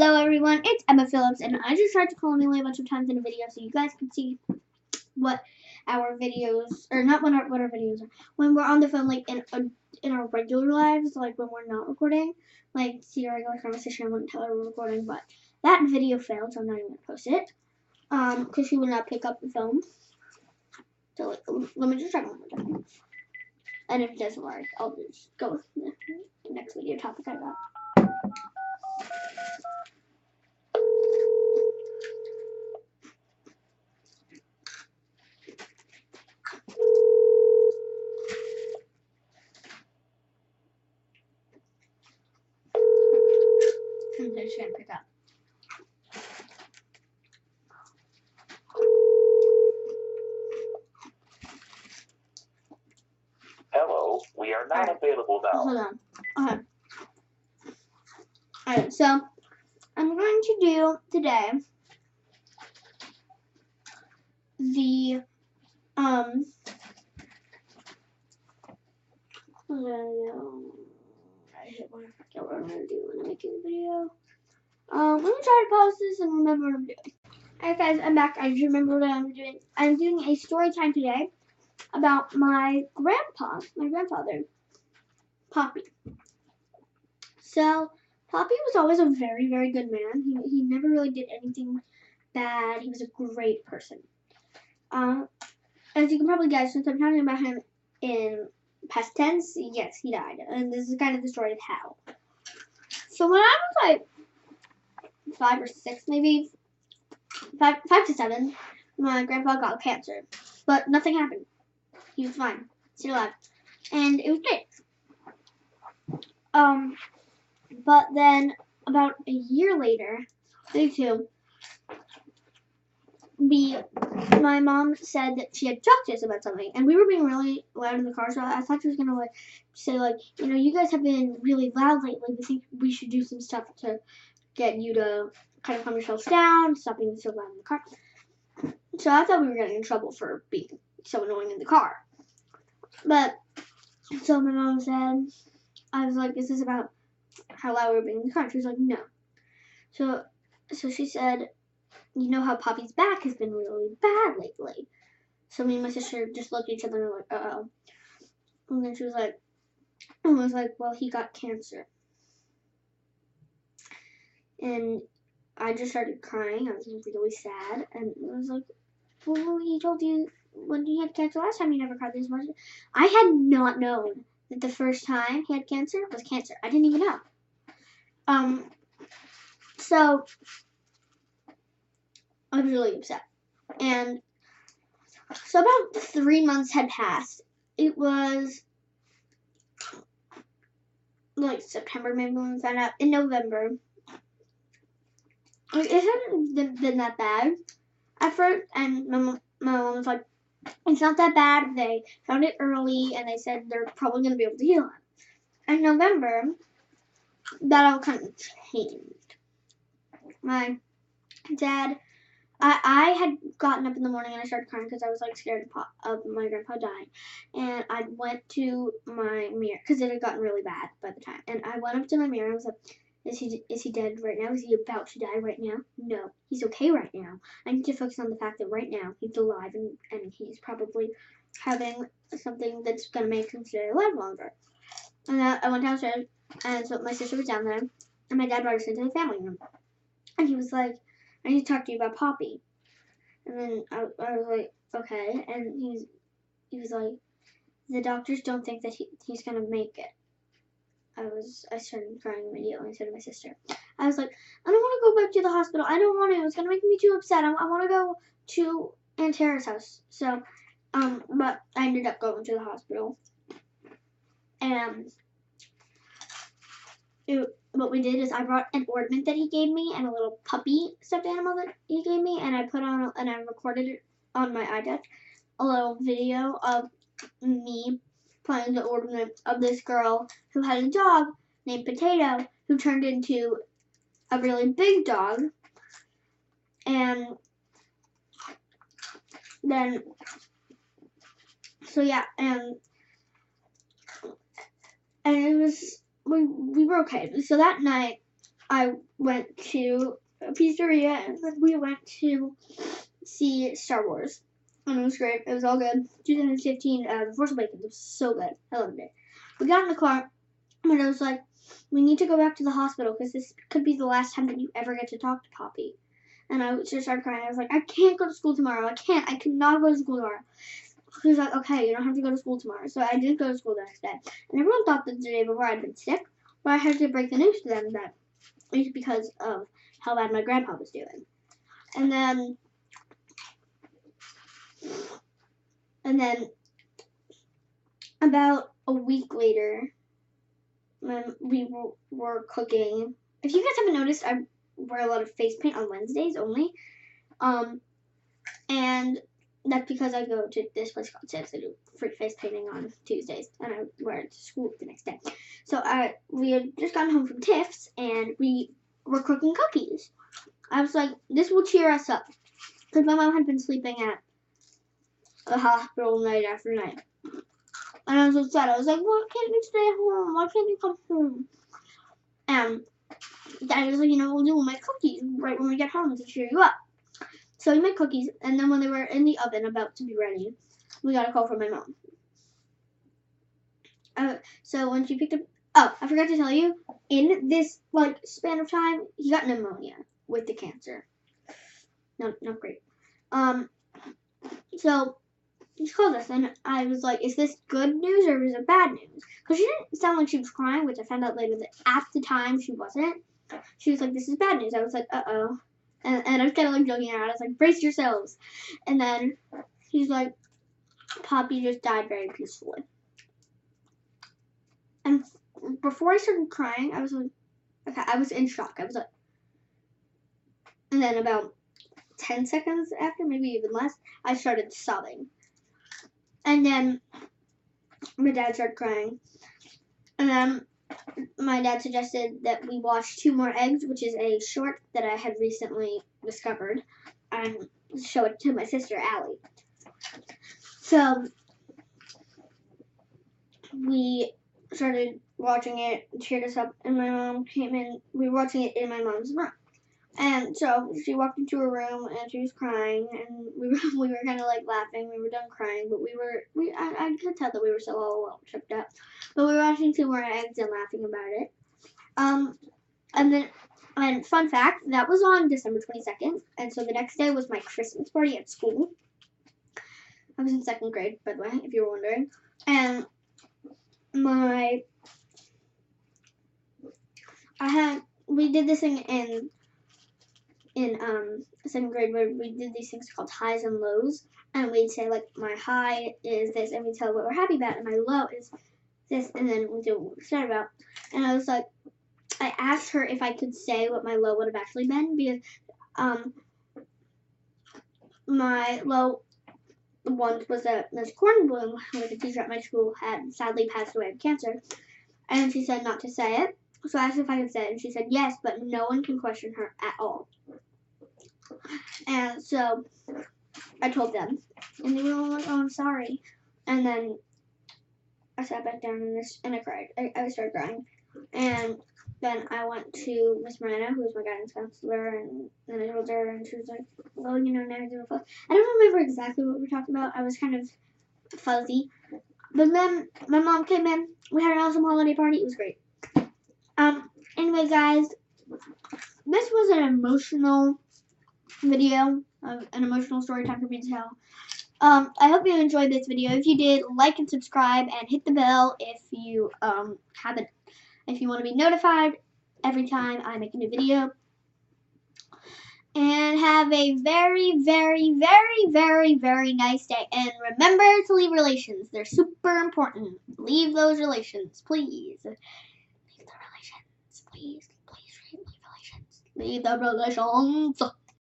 Hello everyone, it's Emma Phillips, and I just tried to call Amelia a bunch of times in a video so you guys can see what our videos, or not what our videos are, when we're on the phone, like in our regular lives, like when we're not recording, like see a regular conversation. I wouldn't tell her we're recording, but that video failed, so I'm not even gonna post it, because she would not pick up the phone. So let me just try one more time, and if it doesn't work, I'll just go with the next video topic I got. And then she's gonna pick up. Hello, we are not available now. Hold on. Okay. Alright, so I'm going to do today the I forget what I'm gonna do when I'm making the video. Let me try to pause this and remember what I'm doing. Alright guys, I'm back. I just remember what I'm doing. I'm doing a story time today about my grandfather, Poppy. So Poppy was always a very, very good man. He never really did anything bad. He was a great person. As you can probably guess, since I'm talking about him in past tense, yes, he died. And this is kind of the story of how. So when I was like 5 or 6, maybe 5 to 7, my grandpa got cancer, but nothing happened. He was fine, still alive, and it was great. But then about a year later, maybe 2, my mom said that she had talked to us about something, and we were being really loud in the car, so I thought she was gonna like say like, you know, you guys have been really loud lately. We think we should do some stuff to get you to kind of calm yourselves down, stop being so loud in the car. So I thought we were getting in trouble for being so annoying in the car. But so my mom said, I was like, is this about how loud we were being in the car? She was like, no. So she said, you know how Poppy's back has been really bad lately. So me and my sister just looked at each other and were like, uh-oh. And then she was like, well, he got cancer. And I just started crying. I was really sad. And I was like, well, he told you when he had cancer last time, he never cried this much. I had not known that the first time he had cancer was cancer. I didn't even know. So I was really upset. And so about 3 months had passed. It was like September, maybe when we found out. In November. It hadn't been that bad at first, and my mom was like, it's not that bad. They found it early, and they said they're probably going to be able to heal him. In November, that all kind of changed. My dad, I had gotten up in the morning and I started crying because I was like scared of my grandpa dying. And I went to my mirror because it had gotten really bad by the time. And I went up to my mirror and I was like, is he dead right now? Is he about to die right now? No, he's okay right now. I need to focus on the fact that right now he's alive and he's probably having something that's going to make him stay alive longer. And I went downstairs, and so my sister was down there, and my dad brought us into the family room. And he was like, I need to talk to you about Poppy. And then I was like, okay. And he was like, the doctors don't think that he's going to make it. I started crying immediately. I said to my sister, I was like, I don't want to go back to the hospital. I don't want to. It's going to make me too upset. I want to go to Aunt Tara's house. So, but I ended up going to the hospital. And what we did is I brought an ornament that he gave me and a little puppy stuffed animal that he gave me, and I recorded it on my iDeck, a little video of me playing the ornament of this girl who had a dog named Potato who turned into a really big dog. And then, so yeah, and it was, we were okay. So that night, I went to a pizzeria, and then we went to see Star Wars. And it was great. It was all good. 2015, The Force Awakens. It was so good. I loved it. We got in the car, and I was like, we need to go back to the hospital because this could be the last time that you ever get to talk to Poppy. And I just started crying. I was like, I can't go to school tomorrow. I cannot go to school tomorrow. He was like, okay, you don't have to go to school tomorrow. So I didn't go to school the next day. And everyone thought that the day before I'd been sick, but I had to break the news to them that it was because of how bad my grandpa was doing. And then about a week later, we were cooking. If you guys haven't noticed, I wear a lot of face paint on Wednesdays only. And that's because I go to this place called Tips. I do free face painting on Tuesdays, and I wear it to school the next day. So we had just gotten home from Tiff's, and we were cooking cookies. I was like, this will cheer us up. Because my mom had been sleeping at the hospital night after night. And I was so sad. I was like, why can't you stay at home? Why can't you come home? And Daddy was like, we'll do my cookies right when we get home to cheer you up. So we made cookies, and then when they were in the oven about to be ready, we got a call from my mom. So when she picked up, I forgot to tell you, in this span of time, he got pneumonia with the cancer. Not great. So she called us, and I was like, is this good news or is it bad news? Because she didn't sound like she was crying, which I found out later that at the time she wasn't. She was like, this is bad news. I was like, uh-oh. And I was kind of joking around. I was like, brace yourselves. And then he's like, Poppy just died very peacefully. And before I started crying, I was like, okay, I was in shock. I was like, and then about 10 seconds after, maybe even less, I started sobbing. And then my dad started crying. And then my dad suggested that we wash 2 more eggs, which is a short that I had recently discovered, and show it to my sister, Allie. So we started watching it, cheered us up, and my mom came in. We were watching it in my mom's room. And so she walked into her room, and she was crying, and we were kind of laughing. We were done crying, but I could tell that we were still all a little tripped up. But we were watching 2 more eggs and laughing about it. And fun fact, that was on December 22nd, and so the next day was my Christmas party at school. I was in 2nd grade, by the way, if you were wondering. And we did this thing in 2nd grade where we did these things called highs and lows, and we'd say my high is this, and we'd tell what we're happy about, and my low is this, and then we do what we're sad about. And I was like, I asked her if I could say what my low would have actually been, because my low one was that Miss Cornbloom, who was a teacher at my school, had sadly passed away of cancer, and she said not to say it. So I asked if I could say it, and she said yes, but no one can question her at all. And so I told them, and they were all like, "Oh, I'm sorry." And then I sat back down and I cried. I started crying, and then I went to Miss Miranda, who was my guidance counselor, and then I told her, and she was like, "Well, now you're doing fun." I don't remember exactly what we were talking about. I was kind of fuzzy, but then my mom came in. We had an awesome holiday party. It was great. Anyway, guys, this was an emotional video, an emotional story time for me to tell. I hope you enjoyed this video. If you did, like and subscribe and hit the bell if you if you want to be notified every time I make a new video. And have a very, very, very, very, very nice day. And remember to leave relations. They're super important. Leave those relations, please. Leave the relations, please. Please leave relations. Leave the relations.